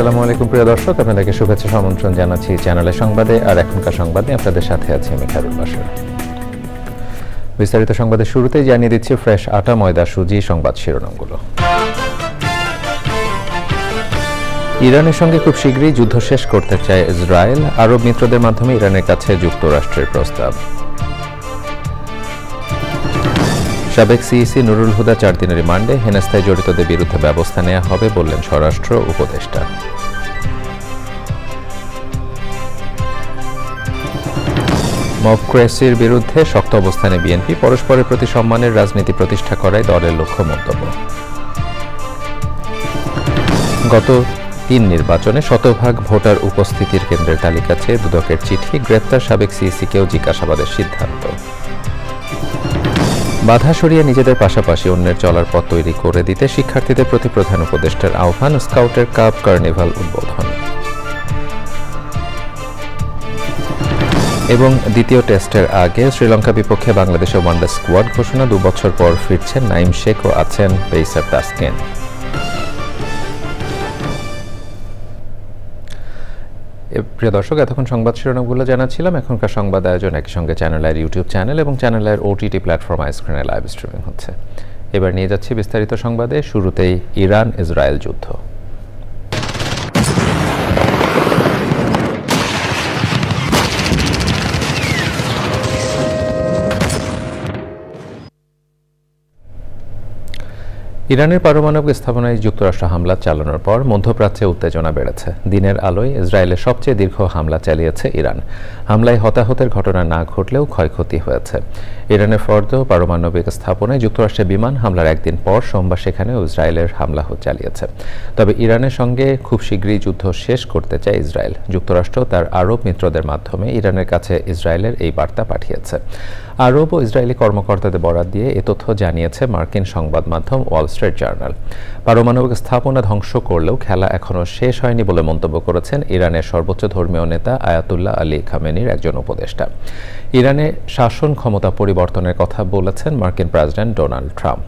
আসসালামু আলাইকুম প্রিয় দর্শক, আপনাদেরকে শুভেচ্ছা আমন্ত্রণ জানাচ্ছি চ্যানেলের সংবাদে। আর এখনকার সংবাদে আপনাদের সাথে আছি আমি খায়রুল বাশার। বিস্তারিত সংবাদের শুরুতেই জানিয়ে দিচ্ছি ফ্রেশ আটা, ময়দা, সুজি সংবাদ শিরোনামগুলো। ইরানের সঙ্গে খুব শীঘ্রই যুদ্ধ শেষ করতে চায় ইসরায়েল, আরব মিত্রদের মাধ্যমে ইরানের কাছে যুক্তরাষ্ট্রের প্রস্তাব। সাবেক সিইসি নুরুল হুদা 4 দিনের রিমান্ডে, হেনস্থায় জড়িতদের বিরুদ্ধে ব্যবস্থা নেওয়া হবে বললেন স্বরাষ্ট্র উপদেষ্টা। মবক্রেসির বিরুদ্ধে শক্ত অবস্থানে বিএনপি, পরস্পরের প্রতি সম্মানের রাজনীতি প্রতিষ্ঠা করাই দলের লক্ষ্য মন্তব্য। গত 3 নির্বাচনে শতভাগ ভোটার উপস্থিতির কেন্দ্রের তালিকা চেয়ে দুদকের চিঠি, গ্রেপ্তার সাবেক সিইসিকেও জিজ্ঞাসাবাদের সিদ্ধান্ত। বাধা সরিয়ে নিজেদের পাশাপাশি অন্যের চলার পথ তৈরি করে দিতে শিক্ষার্থীদের প্রতি প্রধান উপদেষ্টার আহ্বান, স্কাউটের কাপ কার্নিভাল উদ্বোধন। এবং দ্বিতীয় টেস্টের আগে শ্রীলঙ্কা বিপক্ষে বাংলাদেশের ওয়ানডে স্কোয়াড ঘোষণা, 2 বছর পর ফিরছেন নাইম শেখ ও আছেন পেসার তাসকিন। প্রিয় দর্শক, এতক্ষণ সংবাদ শিরোনামগুলো জানাচ্ছিলাম। এখনকার সংবাদ আয়োজন একই সঙ্গে চ্যানেল আইয়ের ইউটিউব চ্যানেল এবং চ্যানেল আইয়ের ওটিটি প্ল্যাটফর্ম আইস্ক্রিনে লাইভ স্ট্রিমিং হচ্ছে। এবার নিয়ে যাচ্ছি বিস্তারিত সংবাদে। শুরুতেই ইরান ইসরায়েল যুদ্ধ। ইরানের পারমাণবিক স্থাপনায় যুক্তরাষ্ট্র হামলা চালানোর পর মধ্যপ্রাচ্যে উত্তেজনা বেড়েছে। দিনের আলোয় ইসরায়েলের সবচেয়ে দীর্ঘ হামলা চালিয়েছে ইরান। হামলায় হতাহতের ঘটনা না ঘটলেও ক্ষয়ক্ষতি হয়েছে। ইরানের ফর্দ পারমাণবিক স্থাপনায় যুক্তরাষ্ট্রের বিমান হামলার একদিন পর সোমবার সেখানেও ইসরায়েলের হামলা চালিয়েছে। তবে ইরানের সঙ্গে খুব শীঘ্রই যুদ্ধ শেষ করতে চায় ইসরায়েল। যুক্তরাষ্ট্র তার আরব মিত্রদের মাধ্যমে ইরানের কাছে ইসরায়েলের এই বার্তা পাঠিয়েছে। আরব ও ইসরায়েলি কর্মকর্তাদের বরাত দিয়ে এ তথ্য জানিয়েছে মার্কিন সংবাদ মাধ্যম ওয়াল স্ট্রিট জার্নাল। পারমাণবিক স্থাপনা ধ্বংস করলেও খেলা এখনও শেষ হয়নি বলে মন্তব্য করেছেন ইরানের সর্বোচ্চ ধর্মীয় নেতা আয়াতুল্লাহ আলী খামেনির একজন উপদেষ্টা। ইরানে শাসন ক্ষমতা পরিবর্তনের কথা বলেছেন মার্কিন প্রেসিডেন্ট ডোনাল্ড ট্রাম্প।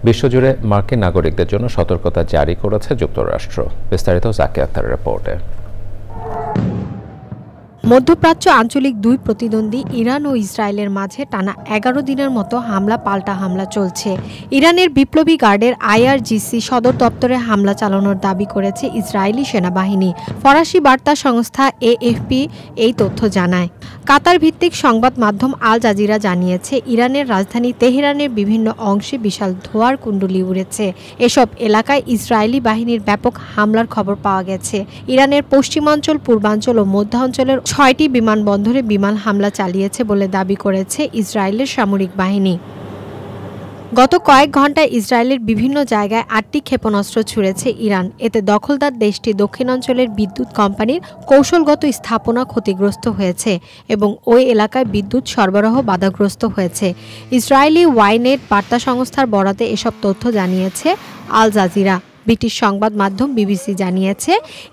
বিশ্বজুড়ে মার্কিন নাগরিকদের জন্য সতর্কতা জারি করেছে যুক্তরাষ্ট্র। বিস্তারিত জাকিয়া আক্তারের রিপোর্টে। মধ্যপ্রাচ্য আঞ্চলিক 2 প্রতিদ্বন্দ্বী ইরান ও ইসরায়েলের মাঝে টানা 11 দিনের মতো হামলা পাল্টা হামলা চলছে। ইরানের বিপ্লবী গার্ডের আইআরজিসি সদর দপ্তরে হামলা চালানোর দাবি করেছে ইসরায়েলি সেনাবাহিনী। ফরাসি বার্তা সংস্থা এএফপি এই তথ্য জানায়। কাতার ভিত্তিক সংবাদ মাধ্যম আল জাজিরা জানিয়েছে, ইরানের রাজধানী তেহরানের বিভিন্ন অংশে বিশাল ধোঁয়ার কুণ্ডলী উড়েছে। এসব এলাকায় ইসরায়েলি বাহিনীর ব্যাপক হামলার খবর পাওয়া গেছে। ইরানের পশ্চিমাঞ্চল, পূর্বাঞ্চল ও মধ্যাঞ্চলের 6টি বিমানবন্দরে বিমান হামলা চালিয়েছে বলে দাবি করেছে ইসরায়েলের সামরিক বাহিনী। গত কয়েক ঘণ্টায় ইসরায়েলের বিভিন্ন জায়গায় 8টি ক্ষেপণাস্ত্র ছুড়েছে ইরান। এতে দখলদার দেশটি দক্ষিণাঞ্চলের বিদ্যুৎ কোম্পানির কৌশলগত স্থাপনা ক্ষতিগ্রস্ত হয়েছে এবং ওই এলাকায় বিদ্যুৎ সরবরাহ বাধাগ্রস্ত হয়েছে। ইসরায়েলি ওয়াইনেট বার্তা সংস্থার বরাতে এসব তথ্য জানিয়েছে আল জাজিরা। ব্রিটিশ সংবাদ মাধ্যম বিবিসি জানিয়েছে,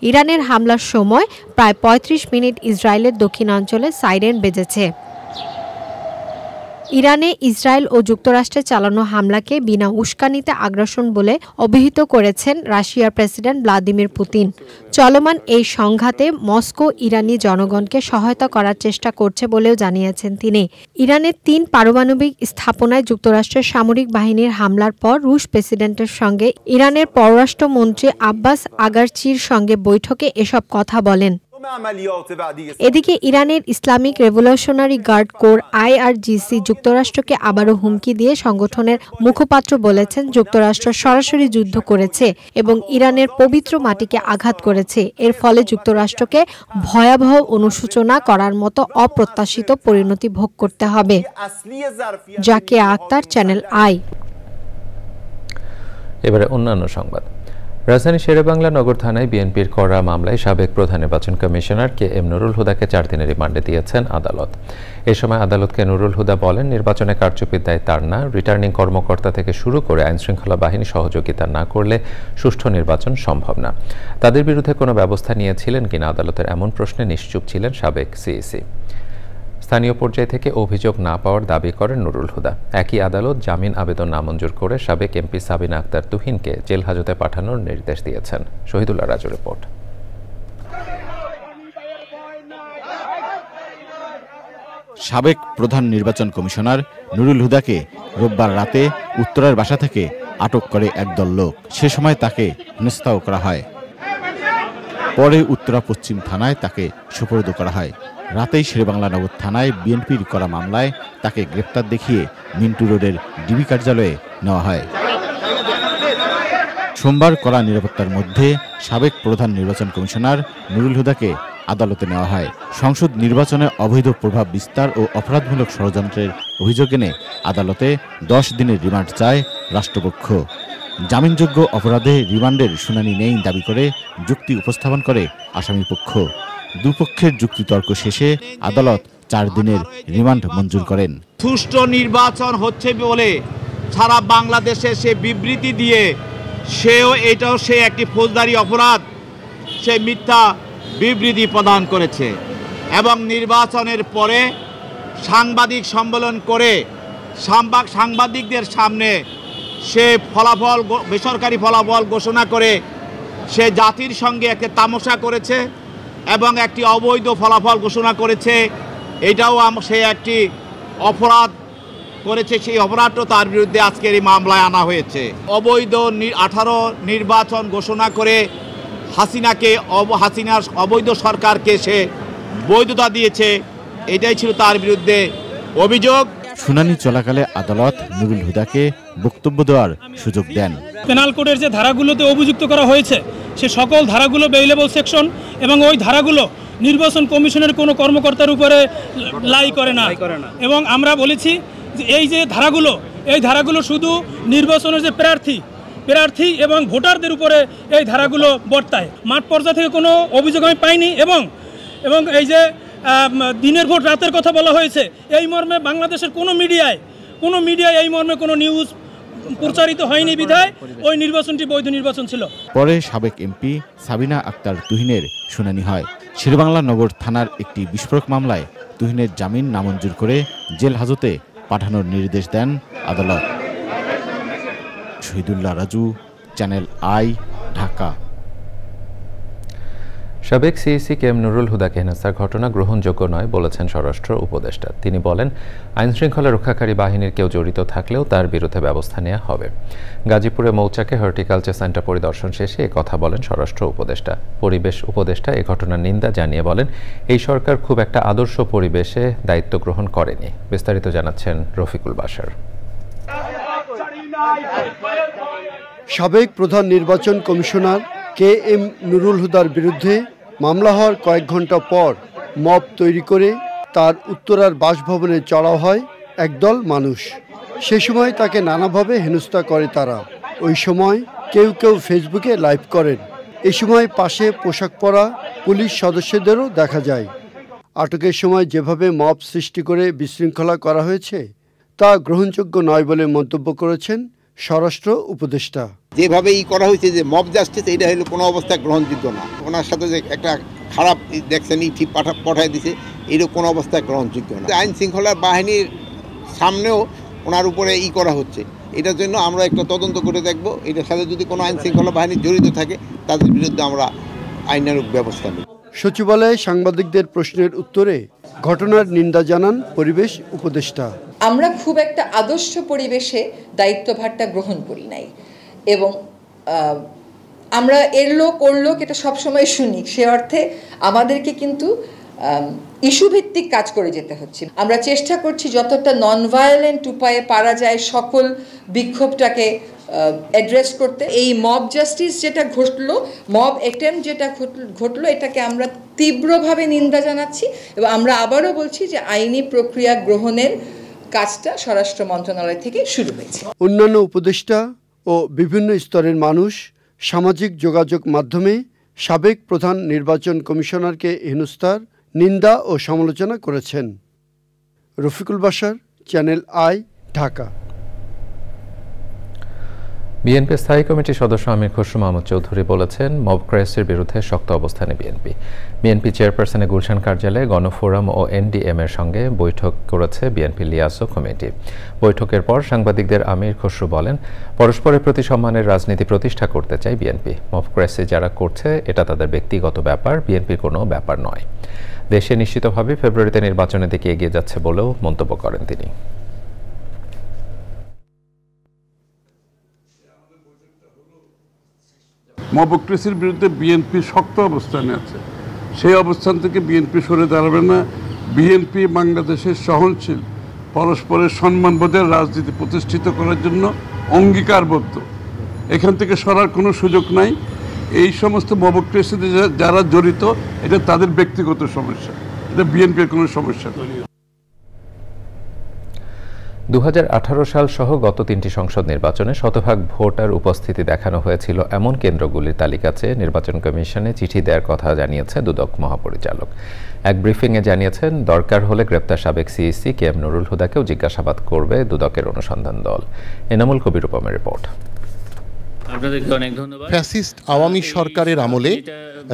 ইরানের হামলার সময় প্রায় 35 মিনিট ইসরায়েলের দক্ষিণাঞ্চলে সাইরেন বেজেছে। ইরানে ইসরায়েল ও যুক্তরাষ্ট্রে চালানো হামলাকে বিনা উস্কানিতে আগ্রাসন বলে অভিহিত করেছেন রাশিয়ার প্রেসিডেন্ট ভ্লাদিমির পুতিন। চলমান এই সংঘাতে মস্কো ইরানি জনগণকে সহায়তা করার চেষ্টা করছে বলেও জানিয়েছেন তিনি। ইরানের 3 পারমাণবিক স্থাপনায় যুক্তরাষ্ট্রের সামরিক বাহিনীর হামলার পর রুশ প্রেসিডেন্টের সঙ্গে ইরানের পররাষ্ট্রমন্ত্রী আব্বাস আগারচির সঙ্গে বৈঠকে এসব কথা বলেন। এদিকে ইরানের Islamic Revolutionary Guard Corps IRGC যুক্তরাষ্ট্রকে আবারও হুমকি দিয়ে সংগঠনের মুখপাত্র বলেছেন, যুক্তরাষ্ট্র সরাসরি যুদ্ধ করেছে এবং ইরানের পবিত্র মাটিকে আঘাত করেছে। এর ফলে যুক্তরাষ্ট্রকে ভয়াবহ অনুশোচনা করার মতো অপ্রত্যাশিত পরিণতি ভোগ করতে হবে। Zakia Akter, channel I. এবারে অন্যান্য সংবাদ। রাজধানী শেরেবাংলা নগর থানায় বিএনপির করা মামলায় সাবেক প্রধান নির্বাচন কমিশনার KM নুরুল হুদাকে 4 দিনের রিমান্ডে দিয়েছেন আদালত। এ সময় আদালতকে নুরুল হুদা বলেন, নির্বাচনে কারচুপির দায় তার না, রিটার্নিং কর্মকর্তা থেকে শুরু করে আইনশৃঙ্খলা বাহিনী সহযোগিতা না করলে সুষ্ঠু নির্বাচন সম্ভব না। তাদের বিরুদ্ধে কোনো ব্যবস্থা নিয়েছিলেন কিনা আদালতের এমন প্রশ্নে নিশ্চুপ ছিলেন সাবেক সিইসি। স্থানীয় পর্যায় থেকে অভিযোগ না পাওয়ার দাবি করেন নুরুল হুদা। একই আদালত জামিন আবেদন নামঞ্জুর করে সাবেক এমপি সাবিনা আক্তার তুহিনকে জেল হাজতে পাঠানোর নির্দেশ দিয়েছেন। শহীদুল্লাহ রাজু রিপোর্ট। সাবেক প্রধান নির্বাচন কমিশনার নুরুল হুদাকে রোববার রাতে উত্তরার বাসা থেকে আটক করে একদল লোক। সে সময় তাকে হেনস্থাও করা হয়। পরে উত্তরা পশ্চিম থানায় তাকে সোপর্দ করা হয়। রাতেই শেরেবাংলা নগর থানায় বিএনপির করা মামলায় তাকে গ্রেপ্তার দেখিয়ে মিন্টু রোডের ডিবি কার্যালয়ে নেওয়া হয়। সোমবার কড়া নিরাপত্তার মধ্যে সাবেক প্রধান নির্বাচন কমিশনার নুরুল হুদাকে আদালতে নেওয়া হয়। সংসদ নির্বাচনে অবৈধ প্রভাব বিস্তার ও অপরাধমূলক ষড়যন্ত্রের অভিযোগ এনে আদালতে 10 দিনের রিমান্ড চায় রাষ্ট্রপক্ষ। জামিনযোগ্য অপরাধে রিমান্ডের শুনানি নেই দাবি করে যুক্তি উপস্থাপন করে আসামিপক্ষ। দুপক্ষের যুক্তিতর্ক শেষে আদালত 4 দিনের রিমান্ড মঞ্জুর করেন। সুষ্ঠু নির্বাচন হচ্ছে বলে সারা বাংলাদেশে সে বিবৃতি দিয়ে এটাও একটি ফৌজদারি অপরাধ, সে মিথ্যা বিবৃতি প্রদান করেছে এবং নির্বাচনের পরে সাংবাদিক সম্মেলন করে সাংবাদিকদের সামনে সে বেসরকারি ফলাফল ঘোষণা করে সে জাতির সঙ্গে একটা তামাশা করেছে এবং একটি অবৈধ ফলাফল ঘোষণা করেছে। এটাও সে একটি অপরাধ করেছে। সেই অপরাধটা তার বিরুদ্ধে আজকের এই মামলায় আনা হয়েছে। অবৈধ 18 নির্বাচন ঘোষণা করে হাসিনার অবৈধ সরকারকে সে বৈধতা দিয়েছে, এটাই ছিল তার বিরুদ্ধে অভিযোগ। শুনানি চলাকালে আদালত নুরুল হুদাকে বক্তব্য দেওয়ার সুযোগ দেন। পেনাল কোডের যে ধারাগুলোতে অভিযুক্ত করা হয়েছে সে সকল ধারাগুলো বেইলেবল সেকশন এবং ওই ধারাগুলো নির্বাচন কমিশনের কোনো কর্মকর্তার উপরে লাই করে না। এবং আমরা বলেছি যে এই ধারাগুলো শুধু নির্বাচনের যে প্রার্থী এবং ভোটারদের উপরে এই ধারাগুলো বর্তায়। মাঠ পর্যায়ে থেকে কোনো অভিযোগ আমি পাইনি এবং এই যে দিনের ভোট রাতের কথা বলা হয়েছে, এই মর্মে বাংলাদেশের কোনো মিডিয়ায় এই মর্মে কোনো নিউজ প্রচারিত হয়নি বিধায় ওই নির্বাচনটি বৈধ নির্বাচন ছিল। পরে সাবেক এমপি সাবিনা আক্তার তুহিনের শুনানি হয়। শেরেবাংলা নগর থানার একটি বিস্ফোরক মামলায় তুহিনের জামিন নামঞ্জুর করে জেল হাজতে পাঠানোর নির্দেশ দেন আদালত। Shahidullah Raju, channel I, Dhaka. সাবেক সিইসি KM নুরুল হুদাকে হেনস্থার ঘটনা গ্রহণযোগ্য নয় বলেছেন স্বরাষ্ট্র উপদেষ্টা। তিনি বলেন, আইনশৃঙ্খলা রক্ষাকারী বাহিনীর কেউ জড়িত থাকলেও তার বিরুদ্ধে ব্যবস্থা নেওয়া হবে। গাজীপুরে মৌচাকে হর্টিকালচার সেন্টার পরিদর্শন শেষে কথা বলেন স্বরাষ্ট্র উপদেষ্টা। পরিবেশ উপদেষ্টা এ ঘটনার নিন্দা জানিয়ে বলেন, এই সরকার খুব একটা আদর্শ পরিবেশে দায়িত্ব গ্রহণ করেনি। বিস্তারিত জানাচ্ছেন রফিকুল বাশার। সাবেক প্রধান নির্বাচন কমিশনার KM নুরুল হুদার বিরুদ্ধে মামলা হওয়ার কয়েক ঘন্টা পর মব তৈরি করে তার উত্তরার বাসভবনে চড়াও হয় একদল মানুষ। সে সময় তাকে নানাভাবে হেনস্থা করে তারা। ওই সময় কেউ ফেসবুকে লাইভ করেন। এ সময় পাশে পোশাক পরা পুলিশ সদস্যদেরও দেখা যায়। আটকের সময় যেভাবে মব সৃষ্টি করে বিশৃঙ্খলা করা হয়েছে তা গ্রহণযোগ্য নয় বলে মন্তব্য করেছেন স্বরাষ্ট্র উপদেষ্টা। যেভাবে করা হয়েছে যে মব জাস্টিস, এটা হলো কোনো অবস্থায় গ্রহণযোগ্য না। ওনার সাথে যে একটা খারাপ দেখছেন ঠিক পাঠায় দিছে, এরকম কোনো অবস্থায় গ্রহণযোগ্য না। আইন শৃঙ্খলা বাহিনীর সামনেও ওনার উপরে করা হচ্ছে, এটার জন্য আমরা একটা তদন্ত করে দেখব। এটার সাথে যদি কোনো আইন শৃঙ্খলা বাহিনী জড়িত থাকে তাদের বিরুদ্ধে আমরা আইনানুগ ব্যবস্থা নেব। সচিবালয়ে সাংবাদিকদের প্রশ্নের উত্তরে ঘটনার নিন্দা জানান পরিবেশ উপদেষ্টা। আমরা খুব একটা আদর্শ পরিবেশে দায়িত্বভারটা গ্রহণ করি নাই এবং আমরা করলো এটা সবসময় শুনি। সে অর্থে আমাদেরকে কিন্তু ইস্যু ভিত্তিক কাজ করে যেতে হচ্ছে। আমরা চেষ্টা করছি যতটা নন ভায়োলেন্ট উপায়ে পারা যায় সকল বিক্ষোভটাকে অ্যাড্রেস করতে। এই মব জাস্টিস যেটা ঘটলো, মব অ্যাটেম্প্ট যেটা ঘটলো, এটাকে আমরা তীব্রভাবে নিন্দা জানাচ্ছি এবং আমরা আবারও বলছি যে আইনি প্রক্রিয়া গ্রহণের কাজটা স্বরাষ্ট্র মন্ত্রণালয় থেকে শুরু হয়েছে। অন্যান্য উপদেষ্টা ও বিভিন্ন স্তরের মানুষ সামাজিক যোগাযোগ মাধ্যমে সাবেক প্রধান নির্বাচন কমিশনারকে হেনস্থার নিন্দা ও সমালোচনা করেছেন। Rafiqul Bashar, channel I, Dhaka. BNP স্থায়ী কমিটির সদস্য আমির খসরু মাহমুদ চৌধুরী বলেছেন, মবক্রেসির বিরুদ্ধে শক্ত অবস্থানে বিএনপি চেয়ারপারসনের গুলশান কার্যালয়ে গণফোরাম ও এনডিএম এর সঙ্গে বৈঠক করেছে বিএনপি লিয়াজো কমিটি। বৈঠকের পর সাংবাদিকদের আমির খসরু বলেন, পরস্পরের প্রতি সম্মানের রাজনীতি প্রতিষ্ঠা করতে চায় বিএনপি। মবক্রেসি যারা করছে এটা তাদের ব্যক্তিগত ব্যাপার, বিএনপির কোনো ব্যাপার নয়। দেশে নিশ্চিতভাবে ফেব্রুয়ারিতে নির্বাচনের দিকে এগিয়ে যাচ্ছে বলেও মন্তব্য করেন তিনি। মবক্রেসির বিরুদ্ধে বিএনপি শক্ত অবস্থানে আছে। সেই অবস্থান থেকে বিএনপি সরে দাঁড়াবে না। বিএনপি বাংলাদেশের সহনশীল পরস্পরের সম্মানবোধের রাজনীতি প্রতিষ্ঠিত করার জন্য অঙ্গীকারবদ্ধ। এখান থেকে সরার কোনো সুযোগ নাই। এই সমস্ত মবক্রেসিতে যারা জড়িত এটা তাদের ব্যক্তিগত সমস্যা, এটা বিএনপির কোনো সমস্যা নয়। 2018 সাল সহ গত 3টি সংসদ নির্বাচনে শতভাগ ভোটার উপস্থিতি দেখানো হয়েছিল এমন কেন্দ্রগুলির তালিকা চেয়ে নির্বাচন কমিশনে চিঠি দেওয়ার কথা জানিয়েছে দুদক মহাপরিচালক। এক ব্রিফিংয়ে জানিয়েছেন, দরকার হলে গ্রেপ্তার সাবেক সিইসি কে এম নুরুল হুদাকেও জিজ্ঞাসাবাদ করবে দুদকের অনুসন্ধান দল। এনামুল কবির রূপমের রিপোর্ট। আপনাদেরকে অনেক ধন্যবাদ। ফ্যাসিস্ট আওয়ামী সরকারের আমলে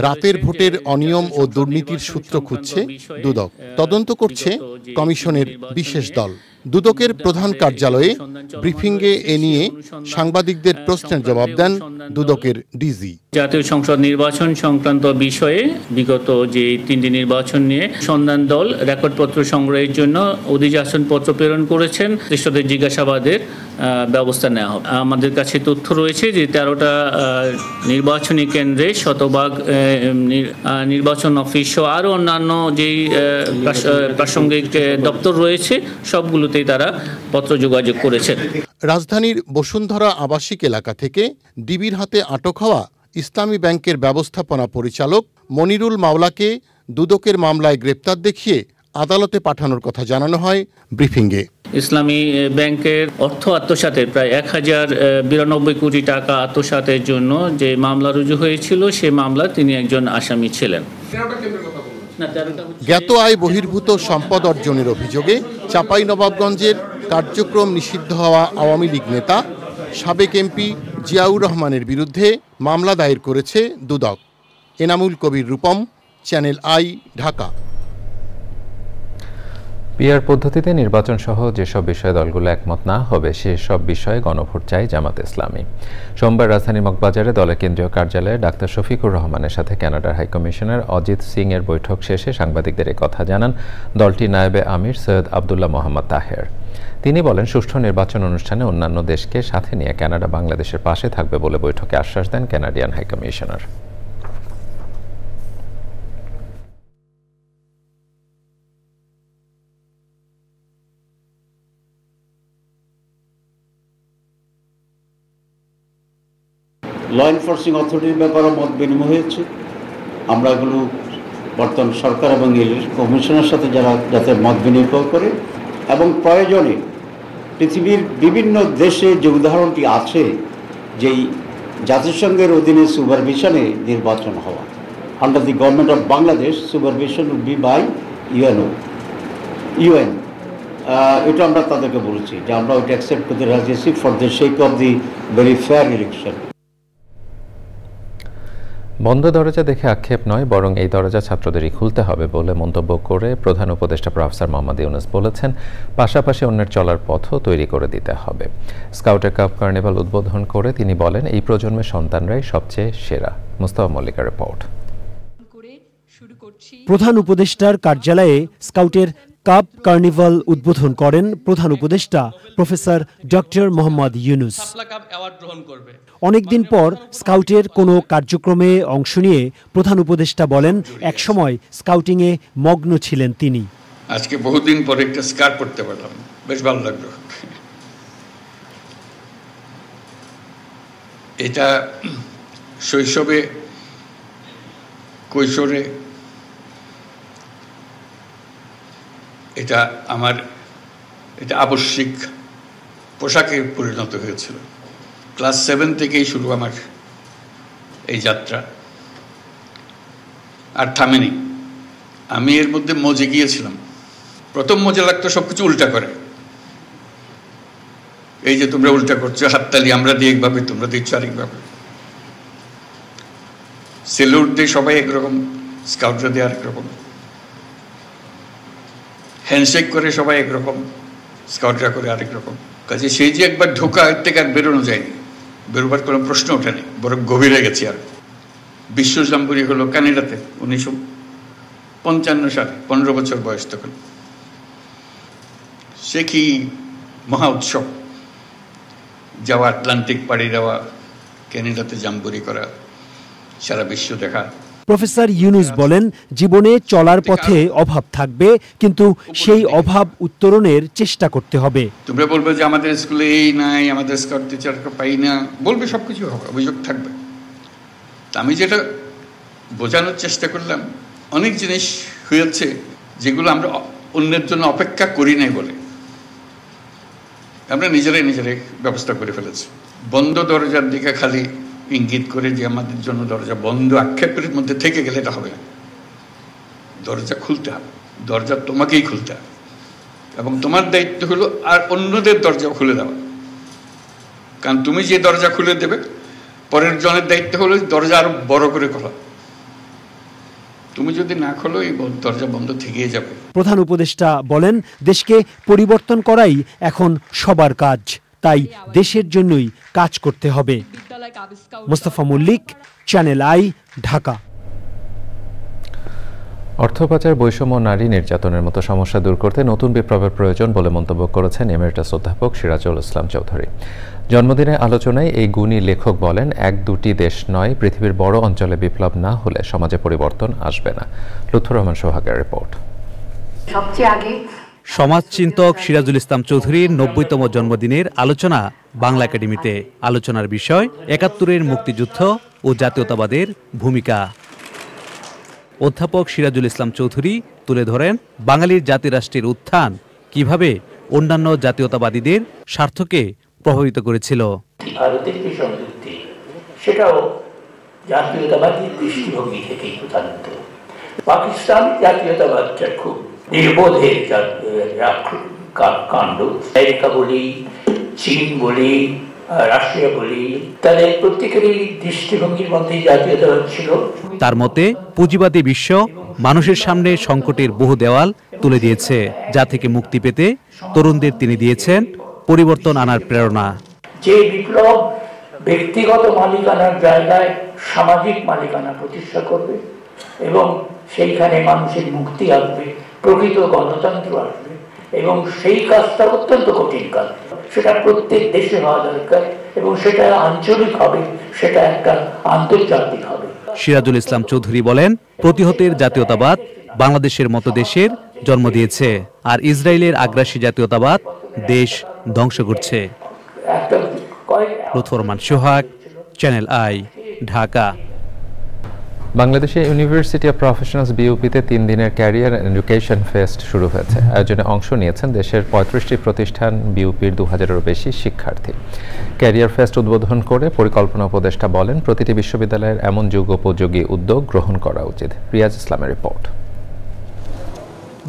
রাতের ভোটের অনিয়ম ও দুর্নীতির সূত্র খুঁজছে দুদক। তদন্ত করছে কমিশনের বিশেষ দল। দুদকের প্রধান কার্যালয়ে ব্রিফিংয়ে এ নিয়ে সাংবাদিকদের প্রশ্নের জবাব দেন দুদকের ডিজি। জাতীয় সংসদ নির্বাচন সংক্রান্ত বিষয়ে বিগত যে 3টি নির্বাচন নিয়ে সন্ধান দল রেকর্ডপত্র সংগ্রহের জন্য অধিযাচনপত্র প্রেরণ করেছেন। দৃশ্যদের জিজ্ঞাসাবাদের ব্যবস্থা নেওয়া হবে। আমাদের কাছে তথ্য রয়েছে যে 13টা নির্বাচনী কেন্দ্রে শতভাগ নির্বাচন অফিস ও আরও অন্যান্য যেই প্রাসঙ্গিক দপ্তর রয়েছে সবগুলোতেই তারা পত্র যোগাযোগ করেছেন। রাজধানীর বসুন্ধরা আবাসিক এলাকা থেকে ডিবির হাতে আটক হওয়া ইসলামী ব্যাংকের ব্যবস্থাপনা পরিচালক মনিরুল মাওলাকে দুদকের মামলায় গ্রেপ্তার দেখিয়ে আদালতে পাঠানোর কথা জানানো হয় ব্রিফিংয়ে। ইসলামী ব্যাংকের অর্থ আত্মসাতের প্রায় 1092 কোটি টাকা আত্মসাতের জন্য যে মামলা রুজু হয়েছিল সে মামলা তিনি একজন আসামি ছিলেন। জ্ঞাত আয় বহির্ভূত সম্পদ অর্জনের অভিযোগে চাঁপাইনবাবগঞ্জের কার্যক্রম নিষিদ্ধ হওয়া আওয়ামী লীগ নেতা সাবেক এমপি জিয়াউর রহমানের বিরুদ্ধে মামলা দায়ের করেছে দুদক। Enamul Kabir Rupam, channel I, Dhaka. PR পদ্ধতিতে নির্বাচন সহ যেসব বিষয়ে দলগুলো একমত না হবে সেসব বিষয়ে গণভোট চাই জামাত ইসলামী। সোমবার রাজধানীর মগবাজারে দলের কেন্দ্রীয় কার্যালয়ে ডাক্তার শফিকুর রহমানের সাথে কানাডার হাইকমিশনার অজিত সিং এর বৈঠক শেষে সাংবাদিকদের কথা জানান দলটির নায়েবে আমির সৈয়দ আবদুল্লাহ মোহাম্মদ তাহের। তিনি বলেন, সুষ্ঠু নির্বাচন অনুষ্ঠানে অন্যান্য দেশকে সাথে নিয়ে কানাডা বাংলাদেশের পাশে থাকবে বলে বৈঠকে আশ্বাস দেন কানাডিয়ান হাইকমিশনার। ল এনফোর্সিং অথরিটির ব্যাপারে মত বিনিময় হয়েছে। আমরা এগুলো বর্তমান সরকার এবং কমিশনের সাথে যাতে মত বিনিময় করে এবং প্রয়োজনে পৃথিবীর বিভিন্ন দেশে যে উদাহরণটি আছে যেই জাতিসংঘের অধীনে সুপারভিশনে নির্বাচন হওয়া, under the government of Bangladesh supervision would be by UN. এটা আমরা তাদেরকে বলেছি যে আমরা ওইটা অ্যাকসেপ্ট করতে রাজি আছি for the sake of the very fair election. বন্ধ দরজা দেখে আক্ষেপ নয়, বরং এই দরজা ছাত্রদেরই খুলতে হবে বলে মন্তব্য করে প্রধান উপদেষ্টা প্রফেসর মোহাম্মদ ইউনূস বলেছেন, পাশাপাশি অন্যের চলার পথও তৈরি করে দিতে হবে। স্কাউটের কাপ কার্নিভাল উদ্বোধন করে তিনি বলেন, এই প্রজন্মের সন্তানরাই সবচেয়ে সেরা। মুস্তাফা মল্লিকার রিপোর্ট। প্রধান উপদেষ্টার কার্যালয়ে স্কাউটের কাপ কার্নিভাল উদ্বোধন করেন প্রধান উপদেষ্টা প্রফেসর ডক্টর মোহাম্মদ ইউনূস। অনেকদিন পর স্কাউটের কোনো কার্যক্রমে অংশ নিয়ে প্রধান উপদেষ্টা বলেন, একসময় স্কাউটিংয়ে মগ্ন ছিলেন তিনি। আজকে বহুদিন পরে একটা স্কার্ট পরতে পারলাম, বেশ ভালো লাগলো। এটা শৈশবে কৈশোরে এটা আমার আবশ্যিক পোশাকে পরিণত হয়েছিল। ক্লাস 7 থেকেই শুরু আমার এই যাত্রা, আর থামেনি। আমি এর মধ্যে মজে গিয়েছিলাম। প্রথম মজা লাগতো সবকিছু উল্টা করে, এই যে তোমরা উল্টা করছো, হাততালি আমরা দিই একভাবে, তোমরা দিচ্ছ আরেকভাবে, সেলুট দিয়ে সবাই একরকম, স্কাউটরা দিয়ে আরেক রকম, হ্যান্ডশেক করে সবাই একরকম, স্কাউটরা করে আরেক রকম। কাজে সেই যে একবার ঢোকা, এর থেকে আর বেরোনো যায়নি, বেরোবার কোনো প্রশ্ন ওঠেনি, বরং গভীরে গেছি। আর বিশ্ব জাম্বুরি হলো কানাডাতে 1955 সালে, 15 বছর বয়স তখন। সে কি মহা উৎসব, যাওয়া, আটলান্টিক পাড়ি দেওয়া, ক্যানাডাতে জাম্বুরি করা, সারা বিশ্ব দেখা। প্রফেসর ইউনুস বলেন, জীবনে চলার পথে অভাব থাকবে, কিন্তু সেই অভাব উত্তরণের চেষ্টা করতে হবে। তোমরা বলবে যে আমাদের স্কুলে এই নাই, আমাদের স্কাউট টিচারকে পাই না, বলবে, সবকিছু হবে, অভিযোগ থাকবে। তা আমি যেটা বোঝানোর চেষ্টা করলাম, অনেক জিনিস হয়েছে যেগুলো আমরা অন্যের জন্য অপেক্ষা করি নাই বলে আমরা নিজেরাই ব্যবস্থা করে ফেলেছি। বন্ধ দরজার দিকে খালি ইঙ্গিত করে যে আমাদের জন্য দরজা বন্ধ, আক্ষেপের মধ্যে থেকে গেলে এটা হবে না। দরজা খুলতে হবে, দরজা তোমাকেই খুলতে হবে, এবং তোমার দায়িত্ব হলো আর অন্যদের দরজা খুলে দেওয়া। কারণ তুমি যে দরজা খুলে দেবে, পরের জনের দায়িত্ব হলো দরজা আরো বড় করে খোলা। তুমি যদি না খোলো, এই দরজা বন্ধ থেকেই যাবে। প্রধান উপদেষ্টা বলেন, দেশকে পরিবর্তন করাই এখন সবার কাজ, তাই দেশের জন্যই কাজ করতে হবে। Mostafa Mallik, channel I, Dhaka. অর্থ পাচার, বৈষম্য, নারী নির্যাতনের মতো সমস্যা দূর করতে নতুন বিপ্লবের প্রয়োজন বলে মন্তব্য করেছেন এমেরিটাস অধ্যাপক সিরাজুল ইসলাম চৌধুরী। জন্মদিনের আলোচনায় এই গুণী লেখক বলেন, এক দুটি দেশ নয়, পৃথিবীর বড় অঞ্চলে বিপ্লব না হলে সমাজে পরিবর্তন আসবে না। লুৎফর রহমান সোহাগের রিপোর্ট। সবচেয়ে আগে সমাজচিন্তক সিরাজুল ইসলাম চৌধুরীর ৯০তম জন্মদিনের আলোচনা বাংলা একাডেমিতে। আলোচনার বিষয় ৭১-এর মুক্তিযুদ্ধ ও জাতীয়তাবাদের ভূমিকা। অধ্যাপক সিরাজুল ইসলাম চৌধুরী তুলে ধরেন বাঙালির জাতিরাষ্ট্রের উত্থান কিভাবে অন্যান্য জাতীয়তাবাদীদের স্বার্থকে প্রভাবিত করেছিল। ভারতের যে সংযুক্তি, সেটাও জাতীয়তাবাদী দৃষ্টিভঙ্গি থেকেই প্রধানত। পাকিস্তান জাতীয়তাবাদটা খুব নির্বোধের কাণ্ড। আমেরিকা বলি, চীন বলি, রাশিয়া বলি, তাদের প্রত্যেকেরই দৃষ্টিভঙ্গির মধ্যে জাতীয়তাবাদ ছিল। তার মতে পুঁজিবাদী বিশ্ব মানুষের সামনে সংকটের বহু দেওয়াল তুলে দিয়েছে, যা থেকে মুক্তি পেতে তরুণদের তিনি দিয়েছেন পরিবর্তন আনার প্রেরণা। যে বিপ্লব ব্যক্তিগত মালিকানার জায়গায় সামাজিক মালিকানা প্রতিষ্ঠা করবে এবং সেইখানে মানুষের মুক্তি আসবে, প্রকৃত গণতন্ত্র আসবে, এবং সেই কাজটা অত্যন্ত কঠিন কাজ। সেটা প্রত্যেক দেশে হওয়া দরকার, এবং সেটা আঞ্চলিক হবে, সেটা একটা আন্তর্জাতিক হবে। সিরাজুল ইসলাম চৌধুরী বলেন, প্রতিহতের জাতীয়তাবাদ বাংলাদেশের মতো দেশের জন্ম দিয়েছে, আর ইসরায়েলের আগ্রাসী জাতীয়তাবাদ দেশ ধ্বংস করছে। লুৎফর রহমান সোহাগ, চ্যানেল আই, ঢাকা। বাংলাদেশে ইউনিভার্সিটি অব প্রফেশনালস বিউপিতে 3 দিনের ক্যারিয়ার এডুকেশন ফেস্ট শুরু হয়েছে। আয়োজনে অংশ নিয়েছেন দেশের 35টি প্রতিষ্ঠান, বিউপির 2000-এরও বেশি শিক্ষার্থী। ক্যারিয়ার ফেস্ট উদ্বোধন করে পরিকল্পনা উপদেষ্টা বলেন, প্রতিটি বিশ্ববিদ্যালয়ের এমন যুগোপযোগী উদ্যোগ গ্রহণ করা উচিত। রিয়াজ ইসলামের report.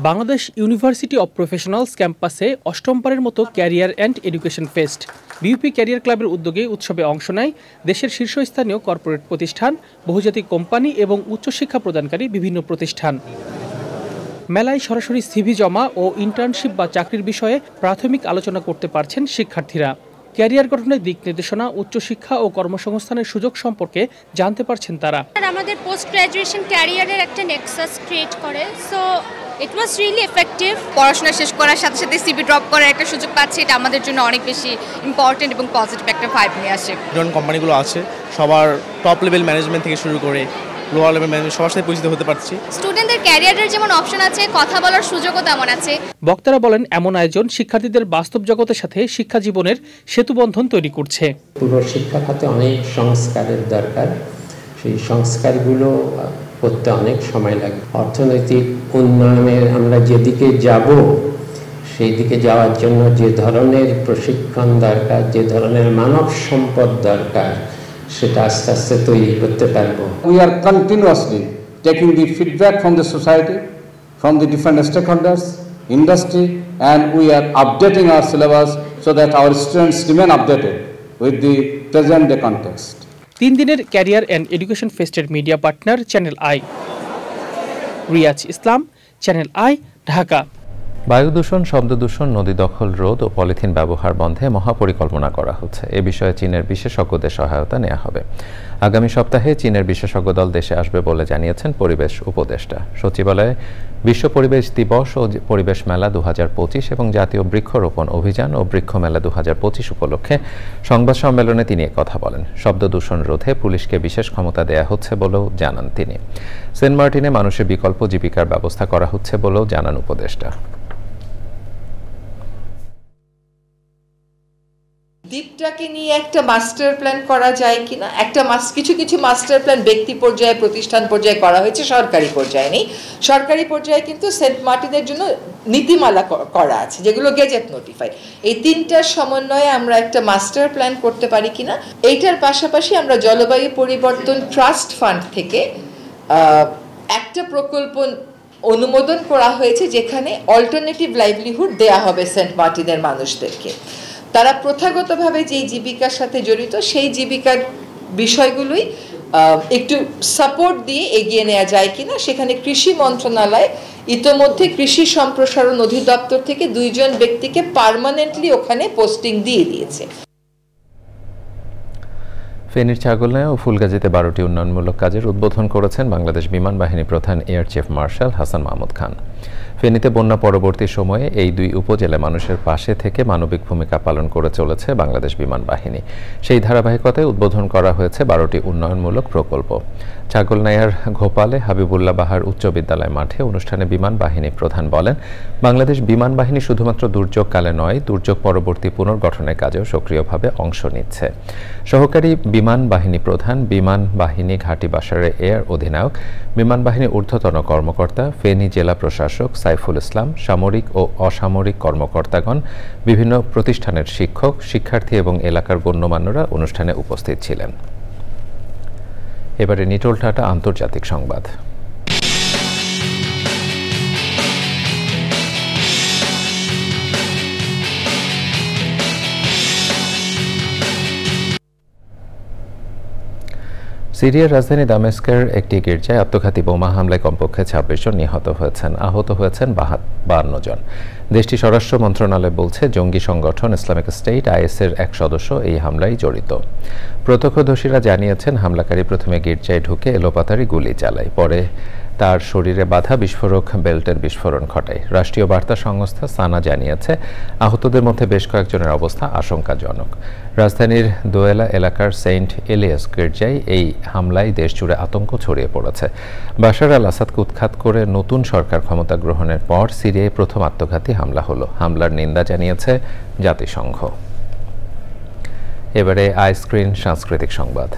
Bangladesh university of professionals ক্যাম্পাসে ৮ম মতো career and education fest BUP career ক্লাবের উদ্যোগে উৎসবে অংশ নেয় দেশের শীর্ষস্থানীয় কর্পোরেট প্রতিষ্ঠান, বহুজাতিক কোম্পানি এবং উচ্চশিক্ষা প্রদানকারী বিভিন্ন প্রতিষ্ঠান। মেলায় সরাসরি সিভি জমা ও ইন্টার্নশিপ বা চাকরির বিষয়ে প্রাথমিক আলোচনা করতে পারছেন শিক্ষার্থীরা। ক্যারিয়ার গঠনের দিক নির্দেশনা, উচ্চশিক্ষা ও কর্মসংস্থানের সুযোগ সম্পর্কে জানতে পারছেন তারা। আমাদের পোস্ট গ্রাজুয়েশন ক্যারিয়ারের একটা নেক্সাস ক্রিয়েট করে, so it was really effective. পড়াশোনা শেষ করার সাথে সাথে সিভি ড্রপ করার একটা সুযোগ পাচ্ছি, এটা আমাদের জন্য অনেক বেশি ইম্পর্টেন্ট এবং পজিটিভ একটা ভাইব নিয়ে আসে। যেমন কোম্পানিগুলো আছে, সবার টপ লেভেল ম্যানেজমেন্ট থেকে শুরু করে লোয়ার লেভেল ম্যানেজমেন্ট, সবার সাথে পরিচিত হতে পারছি। স্টুডেন্টদের ক্যারিয়ারের যেমন অপশন আছে, কথা বলার সুযোগও তেমন আছে। বক্তারা বলেন, এমন আয়োজন শিক্ষার্থীদের বাস্তব জগতের সাথে শিক্ষা জীবনের সেতুবন্ধন তৈরি করছে। পুরো শিক্ষা খাতে অনেক সংস্কারের দরকার, সেই সংস্কারগুলো করতে অনেক সময় লাগে। অর্থনৈতিক উন্নয়নের আমরা যেদিকে যাব, সেই দিকে যাওয়ার জন্য যে ধরনের প্রশিক্ষণ দরকার, যে ধরনের মানব সম্পদ দরকার, সেটা আস্তে আস্তে তৈরি করতে পারবো। We are continuously taking the feedback from the society, from the different stakeholders, industry, and we are updating our syllabus so that our students remain updated with the present day context. 3 দিনের career and education ফেস্টের media partner channel I. Riaz Islam, channel I, Dhaka. বায়ু দূষণ, শব্দ দূষণ, নদী দখল রোধ ও polythene ব্যবহার বন্ধে মহাপরিকল্পনা করা হচ্ছে। এ বিষয়ে চীনের বিশেষজ্ঞদের সহায়তা নেওয়া হবে। আগামী সপ্তাহে চীনের বিশেষজ্ঞ দল দেশে আসবে বলে জানিয়েছেন পরিবেশ উপদেষ্টা। সচিবালয়ে বিশ্ব পরিবেশ দিবস ও পরিবেশ মেলা 2025 এবং জাতীয় বৃক্ষরোপণ অভিযান ও বৃক্ষ মেলা 2025 উপলক্ষে সংবাদ সম্মেলনে তিনি কথা বলেন। শব্দ দূষণ রোধে পুলিশকে বিশেষ ক্ষমতা দেয়া হচ্ছে বলেও জানান তিনি। সেন্ট মার্টিনে মানুষের বিকল্প জীবিকার ব্যবস্থা করা হচ্ছে বলেও জানান উপদেষ্টা। দ্বীপটাকে নিয়ে একটা মাস্টার প্ল্যান করা যায় কিনা, কিছু কিছু মাস্টার প্ল্যান ব্যক্তি পর্যায়ে, প্রতিষ্ঠান পর্যায়ে করা হয়েছে, সরকারি পর্যায়ে নেই। সরকারি পর্যায়ে কিন্তু সেন্ট মার্টিনের জন্য নীতিমালা করা আছে, যেগুলো গেজেট নোটিফাইড। এই তিনটার সমন্বয়ে আমরা একটা মাস্টার প্ল্যান করতে পারি কিনা। এইটার পাশাপাশি আমরা জলবায়ু পরিবর্তন ট্রাস্ট ফান্ড থেকে একটা প্রকল্প অনুমোদন করা হয়েছে, যেখানে অল্টারনেটিভ লাইভলিহুড দেয়া হবে সেন্ট মার্টিনের মানুষদেরকে। তারা প্রথাগতভাবে যেই জীবিকার সাথে জড়িত, সেই জীবিকার বিষয়গুলোই একটু সাপোর্ট দিয়ে এগিয়ে নেওয়া যায় কিনা। সেখানে কৃষি মন্ত্রণালয় ইতোমধ্যে কৃষি সম্প্রসারণ অধিদপ্তর থেকে 2 জন ব্যক্তিকে পার্মানেন্টলি ওখানে পোস্টিং দিয়ে দিয়েছে। ফেনীর ছাগলনাইয়া ও ফুলগাজীতে 12টি উন্নয়নমূলক কাজের উদ্বোধন করেছেন বাংলাদেশ বিমান বাহিনী প্রধান air chief marshal Hasan Mahmud Khan. ফেনীতে বন্যা পরবর্তী সময়ে এই 2 উপজেলা মানুষের পাশে থেকে মানবিক ভূমিকা পালন করে চলেছে বাংলাদেশ বিমান বাহিনী। সেই ধারাবাহিকতায় উদ্বোধন করা হয়েছে 12টি উন্নয়নমূলক প্রকল্প। ছাগলনাইয়ার ঘোপালে হাবিবুল্লাহ বাহার উচ্চ বিদ্যালয় মাঠে অনুষ্ঠানে বিমান বাহিনী প্রধান বলেন, বাংলাদেশ বিমান বাহিনী শুধুমাত্র দুর্যোগকালে নয়, দুর্যোগ পরবর্তী পুনর্গঠনের কাজেও সক্রিয়ভাবে অংশ নিচ্ছে। সহকারী বিমান বাহিনী প্রধান, বিমান বাহিনী ঘাঁটি বাসারের এয়ার অধিনায়ক, বিমান বাহিনীর ঊর্ধ্বতন কর্মকর্তা, ফেনী জেলা প্রশাসক সাইফুল ইসলাম, সামরিক ও অসামরিক কর্মকর্তাগণ, বিভিন্ন প্রতিষ্ঠানের শিক্ষক, শিক্ষার্থী এবং এলাকার গণ্যমান্যরা অনুষ্ঠানে উপস্থিত ছিলেন। এবারে নিটোলটাটা আন্তর্জাতিক সংবাদ। সিরিয়ার রাজধানী দামেস্কের একটি গির্জায় আত্মঘাতী বোমা হামলায় কমপক্ষে 26 জন নিহত হয়েছেন, আহত হয়েছেন 52 জন। দেশটির স্বরাষ্ট্র মন্ত্রণালয় বলছে, জঙ্গি সংগঠন ইসলামিক স্টেট আইএসের এক সদস্য এই হামলায় জড়িত। প্রত্যক্ষদর্শীরা জানিয়েছেন, হামলাকারী প্রথমে গির্জায় ঢুকে এলোপাতাড়ি গুলি চালায়, পরে তার শরীরে বাধা বিস্ফোরক বেল্টের বিস্ফোরণ ঘটায়। রাষ্ট্রীয় বার্তা সংস্থা সানা জানিয়েছে, আহতদের মধ্যে বেশ কয়েকজনের অবস্থা আশঙ্কাজনক। রাজধানীর দোয়েলা এলাকার সেন্ট এলিয়াস গির্জায় এই হামলায় দেশজুড়ে আতঙ্ক ছড়িয়ে পড়েছে। বাশার আল আসাদকে উৎখাত করে নতুন সরকার ক্ষমতা গ্রহণের পর সিরিয়ায় প্রথম আত্মঘাতী হামলা হলো। হামলার নিন্দা জানিয়েছে জাতিসংঘ। এবারে আইস্ক্রিন সাংস্কৃতিক সংবাদ।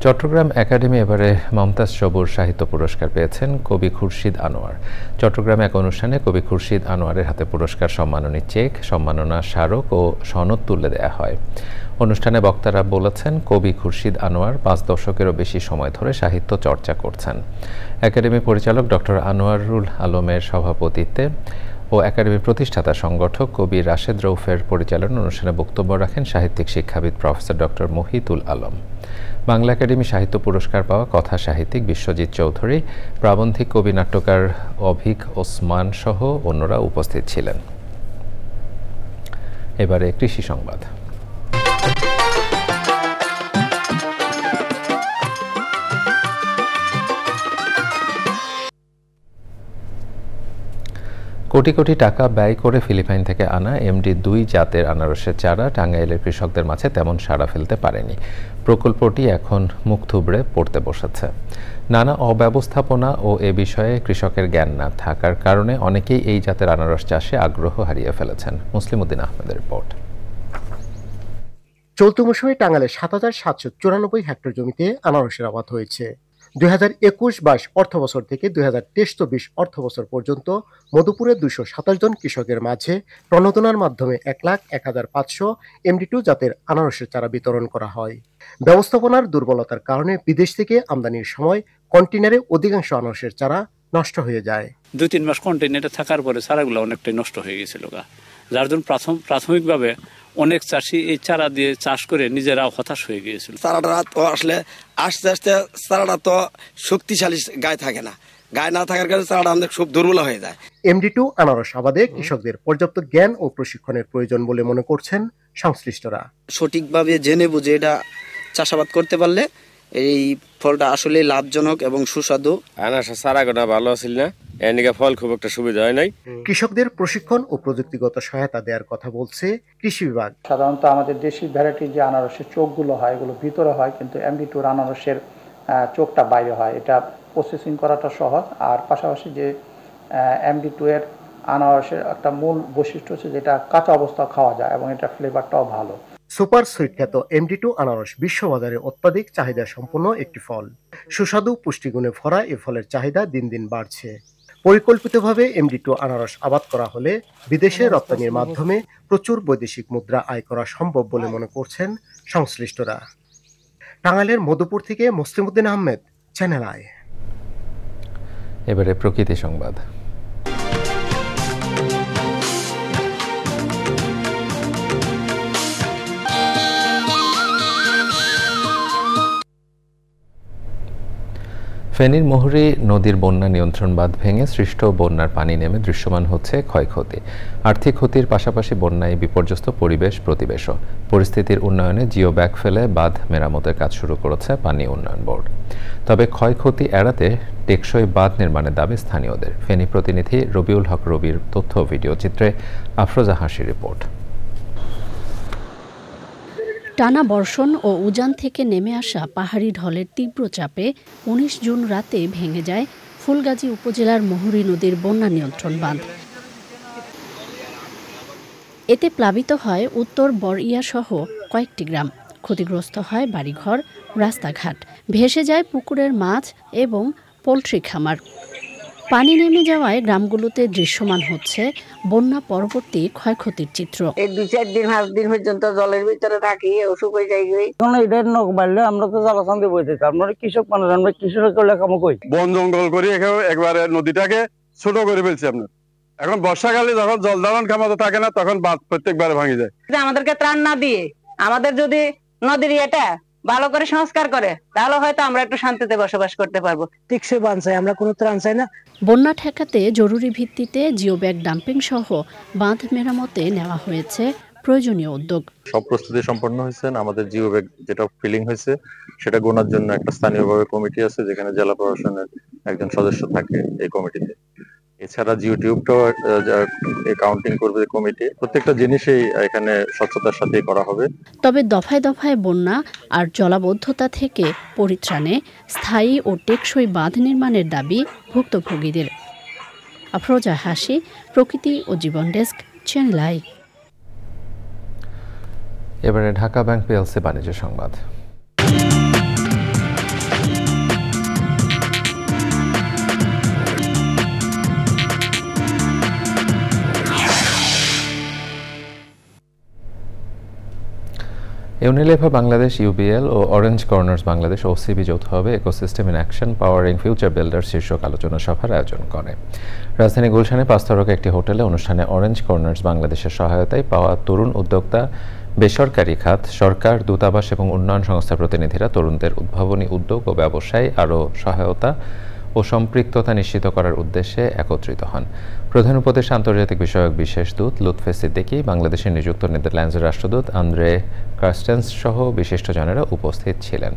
চট্টগ্রাম একাডেমি এবারে মমতাজ সবুর সাহিত্য পুরস্কার পেয়েছেন কবি খুরশিদ আনোয়ার। চট্টগ্রামে এক অনুষ্ঠানে কবি খুরশিদ আনোয়ারের হাতে পুরস্কার সম্মাননী চেক, সম্মাননা স্মারক ও সনদ তুলে দেয়া হয়। অনুষ্ঠানে বক্তারা বলেছেন, কবি খুরশিদ আনোয়ার 5 দশকেরও বেশি সময় ধরে সাহিত্য চর্চা করছেন। একাডেমি পরিচালক ডক্টর আনোয়ারুল আলমের সভাপতিত্বে ও একাডেমির প্রতিষ্ঠাতা সংগঠক কবি রাশেদ রৌফের পরিচালনায় অনুষ্ঠানে বক্তব্য রাখেন সাহিত্যিক শিক্ষাবিদ professor doctor Mohitul Alam. Bangla academy সাহিত্য পুরস্কার পাওয়া কথা সাহিত্যিক বিশ্বজিৎ চৌধুরী, প্রাবন্ধিক কবি নাট্যকার অভিক ওসমান সহ অন্যরা উপস্থিত ছিলেন। এবারে কৃষি সংবাদ। কোটি কোটি টাকা ব্যয় করে ফিলিপাইন থেকে আনা MD2 জাতের আনারসের চারা টাঙ্গাইলের কৃষকদের মাঝে তেমন সাড়া ফেলতে পারেনি। প্রকল্পটি এখন মুখ থুবড়ে পড়তে বসেছে। নানা অব্যবস্থাপনা ও এ বিষয়ে কৃষকের জ্ঞান না থাকার কারণে অনেকেই এই জাতের আনারস চাষে আগ্রহ হারিয়ে ফেলেছেন। মুসলিম উদ্দিন আহমেদের রিপোর্ট। চলতি মৌসুমে টাঙ্গাইলের ৭,৭৯৪ হেক্টর জমিতে আনারসের আবাদ হয়েছে। 2021-22 অর্থবছর থেকে 2023-24 অর্থবছর পর্যন্ত মধুপুরে 227 জন কৃষকের মাঝে প্রণোদনার মাধ্যমে 1,01,500 MD2 জাতের আনারসের চারা বিতরণ করা হয়। ব্যবস্থাপনার দুর্বলতার কারণে বিদেশ থেকে আমদানির সময় কন্টেইনারে অধিকাংশ আনারসের চারা নষ্ট হয়ে যায়। 2-3 মাস কন্টেইনারে থাকার পরে চারাগুলো অনেকটাই নষ্ট হয়ে গেছিল, যার জন্য প্রাথমিকভাবে অনেক চাষি এই চারা দিয়ে চাষ করে নিজেরাও হতাশ হয়ে গিয়েছিল। চারাটা তো আসলে আস্তে আস্তে চারাটা তো শক্তিশালী গায়ে থাকে না, গায়ে না থাকার কারণে চারাটা আমাদের খুব দুর্বল হয়ে যায়। MD2 আনারস আবাদে কৃষকদের পর্যাপ্ত জ্ঞান ও প্রশিক্ষণের প্রয়োজন বলে মনে করছেন সংশ্লিষ্টরা। সঠিকভাবে জেনে বুঝে এটা চাষাবাদ করতে পারলে এই ফলটা আসলে লাভজনক এবং সুস্বাদু। আনারসের চারাটা ভালো আছিল না, এদিকে ফল খুব একটা সুবিধা হয় নাই। কৃষকদের প্রশিক্ষণ ও প্রযুক্তিগত সহায়তা দেওয়ার কথা বলছে কৃষি বিভাগ। সাধারণত আমাদের দেশি ভ্যারাইটির যে আনারসের চোখগুলো হয় এগুলো ভিতরে হয়, কিন্তু MD2 আনারসের চোখটা বাইরে হয়। এটা প্রসেসিং করাটা সহজ। আর পাশাপাশি যে MD2 এর আনারসের একটা মূল বৈশিষ্ট্য হচ্ছে যেটা কাঁচা অবস্থা খাওয়া যায় এবং এটা ফ্লেভারটাও ভালো। সুপার সুইট খ্যাত MD2 আনারস বিশ্ববাজারে অত্যাধিক চাহিদা সম্পন্ন একটি ফল। সুস্বাদু পুষ্টিগুণে ভরা এ ফলের চাহিদা দিন দিন বাড়ছে। পরিকল্পিতভাবে MD2 আনারস আবাদ করা হলে বিদেশে রপ্তানির মাধ্যমে প্রচুর বৈদেশিক মুদ্রা আয় করা সম্ভব বলে মনে করছেন সংশ্লিষ্টরা। টাঙ্গাইলের মধুপুর থেকে মুসলিমউদ্দিন আহমেদ, চ্যানেল আই। এবারে প্রকৃতি সংবাদ। ফেনীর মুহুরী নদীর বন্যা নিয়ন্ত্রণ বাঁধ ভেঙে সৃষ্ট বন্যার পানি নেমে দৃশ্যমান হচ্ছে ক্ষয়ক্ষতি। আর্থিক ক্ষতির পাশাপাশি বন্যায় বিপর্যস্ত পরিবেশ প্রতিবেশও। পরিস্থিতির উন্নয়নে জিও ব্যাগ ফেলে বাঁধ মেরামতের কাজ শুরু করেছে পানি উন্নয়ন বোর্ড। তবে ক্ষয়ক্ষতি এড়াতে টেকসই বাঁধ নির্মাণের দাবি স্থানীয়দের। ফেনী প্রতিনিধি রবিউল হক রবির তথ্য ভিডিও চিত্রে আফরোজা হাসির রিপোর্ট। টানা বর্ষণ ও উজান থেকে নেমে আসা পাহাড়ি ঢলের তীব্র চাপে 19 জুন রাতে ভেঙে যায় ফুলগাজী উপজেলার মুহুরী নদীর বন্যা নিয়ন্ত্রণ বাঁধ। এতে প্লাবিত হয় উত্তর বরইয়া সহ কয়েকটি গ্রাম। ক্ষতিগ্রস্ত হয় বাড়িঘর, রাস্তাঘাট, ভেসে যায় পুকুরের মাছ এবং পোল্ট্রি খামার। পানি নেমে যাওয়ায় গ্রামগুলোতে দৃশ্যমান হচ্ছে বন্যা পরবর্তী ক্ষয়ক্ষতির চিত্র। এই 2-4 দিন 5 দিন পর্যন্ত জলের ভিতরে থাকি, অসুখ হয়ে যায়। এটা নখ বাড়লে আমরা তো জ্বালাসান দিয়ে বইতে, আমরা কৃষক মানুষ, আমরা কৃষক করলে কাম কই বন জঙ্গল করে একবারে নদীটাকে ছোট করে ফেলছি আপনার। এখন বর্ষাকালে যখন জল ধারণ ক্ষমতা থাকে না তখন বাঁধ প্রত্যেকবারে ভাঙে যায়। আমাদেরকে ত্রাণ না দিয়ে আমাদের যদি নদীর এটা ভালো করে সংস্কার করে তাহলে হয়তো আমরা একটু শান্তিতে বসবাস করতে পারবো। টেকসই বাঁধ চাই, আমরা কোনো ত্রাণ চাই না। বন্যা ঠেকাতে জরুরি ভিত্তিতে জিও ব্যাগ ডাম্পিং সহ বাঁধ মেরামতে নেওয়া হয়েছে প্রয়োজনীয় উদ্যোগ। সব প্রস্তুতি সম্পন্ন হয়েছে। আমাদের জিও ব্যাগ যেটা ফিলিং হয়েছে সেটা গোনার জন্য একটা স্থানীয়ভাবে কমিটি আছে, যেখানে জেলা প্রশাসনের একজন সদস্য থাকে এই কমিটিতে। এছাড়া জিও টিউবটাও কাউন্টিং করবে কমিটি। প্রত্যেকটা জিনিসই এখানে স্বচ্ছতার সাথেই করা হবে। তবে দফায় দফায় বন্যা আর জলাবদ্ধতা থেকে পরিত্রাণে স্থায়ী ও টেকসই বাঁধ নির্মাণের দাবি ভুক্তভোগীদের। আফরোজা হাসি, প্রকৃতি ও জীবন ডেস্ক, চ্যানেল আই। এবারে ঢাকা ব্যাংক পিএলসি বাণিজ্য সংবাদ। ইউনিলিভার বাংলাদেশ ইউবিএল ও অরেঞ্জ কর্নার্স বাংলাদেশ ওসিবি যৌথভাবে ecosystem in action powering future builder শীর্ষক আলোচনা সভার আয়োজন করে। রাজধানী গুলশানে 5 তারকা একটি হোটেলে অনুষ্ঠানে অরেঞ্জ কর্নার্স বাংলাদেশের সহায়তায় পাওয়া তরুণ উদ্যোক্তা, বেসরকারি খাত, সরকার, দূতাবাস এবং উন্নয়ন সংস্থার প্রতিনিধিরা তরুণদের উদ্ভাবনী উদ্যোগ ও ব্যবসায় আরও সহায়তা ও সম্পৃক্ততা নিশ্চিত করার উদ্দেশ্যে একত্রিত হন। প্রধান উপদেষ্টা আন্তর্জাতিক বিষয়ক বিশেষ দূত লুৎফে সিদ্দিকী, বাংলাদেশে নিযুক্ত নেদারল্যান্ডসের রাষ্ট্রদূত আন্দ্রে কার্স্টেন্স সহ বিশিষ্টজনেরা উপস্থিত ছিলেন।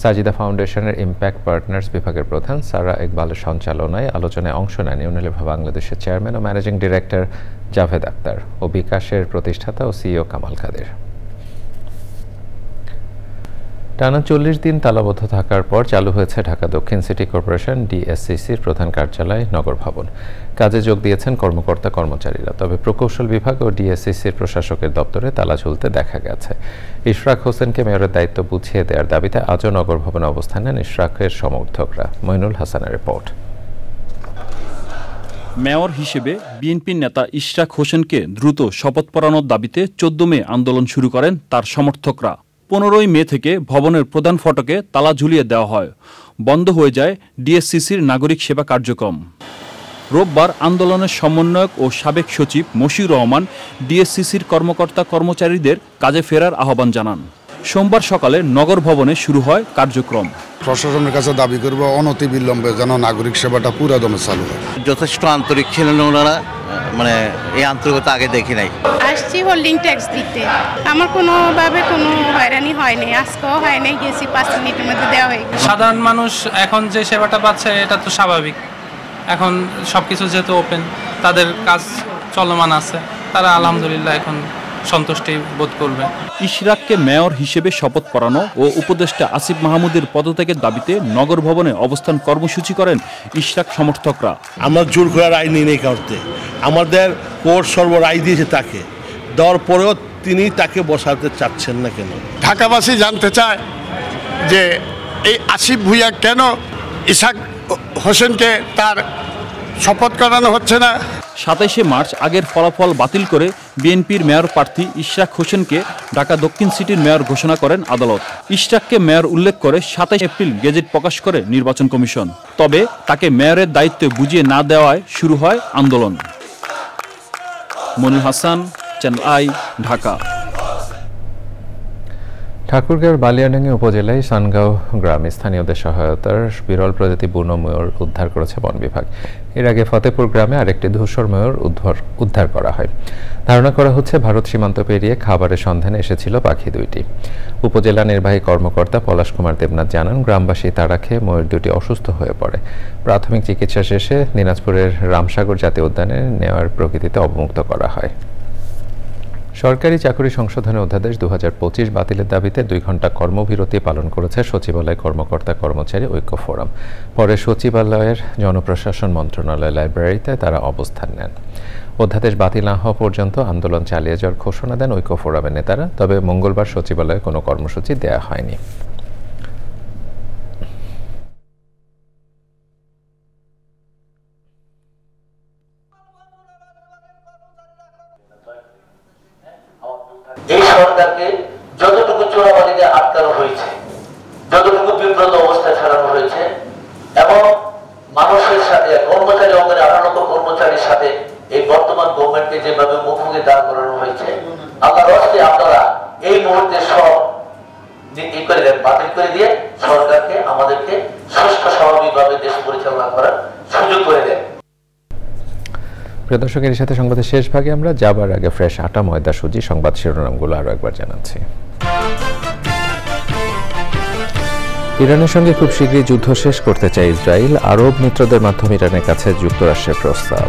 সাজিদা ফাউন্ডেশনের ইম্প্যাক্ট পার্টনার্স বিভাগের প্রধান সারা ইকবালের সঞ্চালনায় আলোচনায় অংশ নেন ইউনিলিভার বাংলাদেশের চেয়ারম্যান ও ম্যানেজিং ডিরেক্টর জাভেদ আক্তার ও বিকাশের প্রতিষ্ঠাতা ও সিইও কামাল কাদের। টানা 40 দিন তালাবদ্ধ থাকার পর চালু হয়েছে ঢাকা দক্ষিণ সিটি কর্পোরেশন ডিএসসিসির প্রধান কার্যালয় নগর ভবন। কাজে যোগ দিয়েছেন কর্মকর্তা কর্মচারীরা, তবে প্রকৌশল বিভাগ ও ডিএসসিসির প্রশাসকের দপ্তরে তালা ঝুলতে দেখা গেছে। ইশরাক হোসেনকে মেয়রের দায়িত্ব বুঝিয়ে দেওয়ার দাবিতে আজও নগর ভবনে অবস্থান নেন ইশরাকের সমর্থকরা। মইনুল হাসানের রিপোর্ট। মেয়র হিসেবে বিএনপির নেতা ইশরাক হোসেনকে দ্রুত শপথ পড়ানোর দাবিতে 14 মে আন্দোলন শুরু করেন তার সমর্থকরা। 15 মে থেকে ভবনের প্রধান ফটকে তালা ঝুলিয়ে দেওয়া হয়। বন্ধ হয়ে যায় ডিএসসিসির নাগরিক সেবা কার্যক্রম। রোববার আন্দোলনের সমন্বয়ক ও সাবেক সচিব মশিউর রহমান ডিএসসিসির কর্মকর্তা কর্মচারীদের কাজে ফেরার আহ্বান জানান। সোমবার সকালে নগর ভবনে শুরু হয় কার্যক্রম। প্রশাসনের কাছে দাবি করব অনতি বিলম্বে যেন নাগরিক সেবাটা পুরো দমে চালু হয়। যথেষ্ট আন্তরিক ছিলেন ওনারা, মানে এই আন্তরিকতা আগে দেখি নাই। আসছি হোল্ডিং ট্যাক্স দিতে, আমার কোনোভাবে কোনো হয়রানি হয়নি, আজকেও হয়নি, গেছি 5 মিনিটের মধ্যে দেওয়া হয়ে গেছে। সাধারণ মানুষ এখন যে সেবাটা পাচ্ছে এটা তো স্বাভাবিক। এখন সবকিছু যেহেতু ওপেন, তাদের কাজ চলমান আছে, তারা আলহামদুলিল্লাহ এখন সন্তুষ্টি বোধ করবে। ইশরাককে মেয়র হিসেবে শপথ পড়ানো ও উপদেষ্টা আসিফ মাহমুদের পদত্যাগের দাবিতে নগর ভবনে অবস্থান কর্মসূচি করেন ইশরাক সমর্থকরা। আমরা জোর করে রায় নিয়ে নেই কাউকে, আমাদের কোর্ট সর্ব রায় দিয়েছে তাকে, দেওয়ার পরেও তিনি তাকে বসাতে চাচ্ছেন না কেন? ঢাকাবাসী জানতে চায় যে এই আসিফ ভুঁইয়া কেন ইশরাক হোসেনকে তার শপথ করানো হচ্ছে না। 27 মার্চ আগের ফলাফল বাতিল করে বিএনপির মেয়র প্রার্থী ইশরাক হোসেনকে ঢাকা দক্ষিণ সিটির মেয়র ঘোষণা করেন আদালত। ইশরাককে মেয়র উল্লেখ করে 27 এপ্রিল গেজেট প্রকাশ করে নির্বাচন কমিশন। তবে তাকে মেয়রের দায়িত্ব বুঝিয়ে না দেওয়ায় শুরু হয় আন্দোলন। মনির হাসান, চ্যানেল আই, ঢাকা। ঠাকুরগাঁওয়ের বালিয়াডাঙ্গি উপজেলায় সানগাঁও গ্রামে স্থানীয়দের সহায়তার বিরল প্রজাতি বুনো ময়ূর উদ্ধার করেছে বন বিভাগ। এর আগে ফতেপুর গ্রামে আরেকটি ধূসর ময়ূর উদ্ধার করা হয়। ধারণা করা হচ্ছে ভারত সীমান্ত পেরিয়ে খাবারের সন্ধানে এসেছিল পাখি দুইটি। উপজেলা নির্বাহী কর্মকর্তা পলাশ কুমার দেবনাথ জানান, গ্রামবাসী তাড়া খেয়ে ময়ূর দুটি অসুস্থ হয়ে পড়ে। প্রাথমিক চিকিৎসা শেষে দিনাজপুরের রামসাগর জাতীয় উদ্যানে নেওয়ার প্রকৃতিতে অবমুক্ত করা হয়। সরকারি চাকরি সংশোধনী অধ্যাদেশ 2025 বাতিলের দাবিতে 2 ঘণ্টা কর্মবিরতি পালন করেছে সচিবালয় কর্মকর্তা কর্মচারী ঐক্য ফোরাম। পরে সচিবালয়ের জনপ্রশাসন মন্ত্রণালয় লাইব্রেরিতে তারা অবস্থান নেন। অধ্যাদেশ বাতিল না হওয়া পর্যন্ত আন্দোলন চালিয়ে যাওয়ার ঘোষণা দেন ঐক্য ফোরামের নেতারা। তবে মঙ্গলবার সচিবালয়ে কোনো কর্মসূচি দেওয়া হয়নি। এই সরকারকে যতটুকু চোরাবালিতে আটকানো হয়েছে, যতটুকু বিব্রত অবস্থায় ফেলানো হয়েছে এবং মানুষের সাথে কর্মচারী অঙ্গনে 98 কর্মচারীর সাথে এই বর্তমান গভর্নমেন্টকে যেভাবে মুখোমুখি দাঁড় করানো হয়েছে, আল্লাহর রাস্তে আপনারা এই মুহূর্তে সব বাতিল করে দিয়ে সরকারকে আমাদেরকে সুষ্ঠু স্বাভাবিকভাবে দেশ পরিচালনা করার সুযোগ করে দেন। প্রিয় দর্শক, এর সাথে সংবাদের শেষ ভাগে আমরা যাবার আগে ফ্রেশ আটা, ময়দা, সুজি সংবাদ শিরোনামগুলো আরো একবার জানাচ্ছি। ইরানের সঙ্গে খুব শীঘ্রই যুদ্ধ শেষ করতে চায় ইসরায়েল। আরব মিত্রদের মাধ্যমে ইরানের কাছে যুক্তরাষ্ট্রের প্রস্তাব।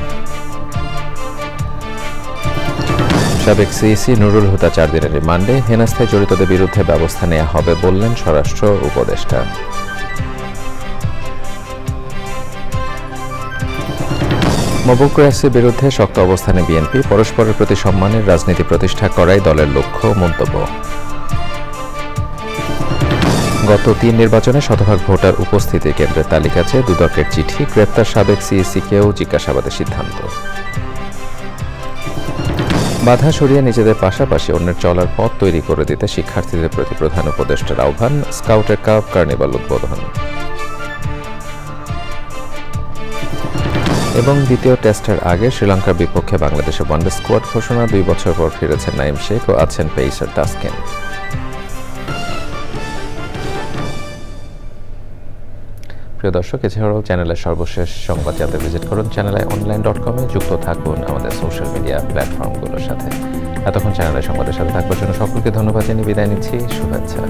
সাবেক সিইসি নুরুল হুদা 4 দিনের রিমান্ডে। হেনাস্থায় জড়িতদের বিরুদ্ধে ব্যবস্থা নেওয়া হবে বললেন স্বরাষ্ট্র উপদেষ্টা। মবক্রেসির বিরুদ্ধে শক্ত অবস্থানে বিএনপি। পরস্পরের প্রতি সম্মানের রাজনীতি প্রতিষ্ঠা করাই দলের লক্ষ্য মন্তব্য। গত 3 নির্বাচনে শতভাগ ভোটার উপস্থিতি কেন্দ্রের তালিকা চেয়ে দুদকের চিঠি। গ্রেপ্তার সাবেক সিইসিকেও জিজ্ঞাসাবাদের সিদ্ধান্ত। বাধা সরিয়ে নিজেদের পাশাপাশি অন্যের চলার পথ তৈরি করে দিতে শিক্ষার্থীদের প্রতি প্রধান উপদেষ্টার আহ্বান। স্কাউটের কাপ কার্নিভাল উদ্বোধন। এবং দ্বিতীয় টেস্টের আগে শ্রীলঙ্কার বিপক্ষে বাংলাদেশের ওয়ানডে স্কোয়াড ঘোষণা। 2 বছর পর ফিরেছেন নাইম শেখ ও আছেন পেসার তাসকিন। প্রিয় দর্শক, এছাড়াও চ্যানেলের সর্বশেষ সংবাদ জানতে ভিজিট করুন channelionline.com-এ। যুক্ত থাকুন আমাদের সোশ্যাল মিডিয়া প্ল্যাটফর্মগুলোর সাথে। এতক্ষণ চ্যানেলের সংবাদের সাথে থাকবার জন্য সকলকে ধন্যবাদ জানিয়ে বিদায় নিচ্ছি। শুভেচ্ছা।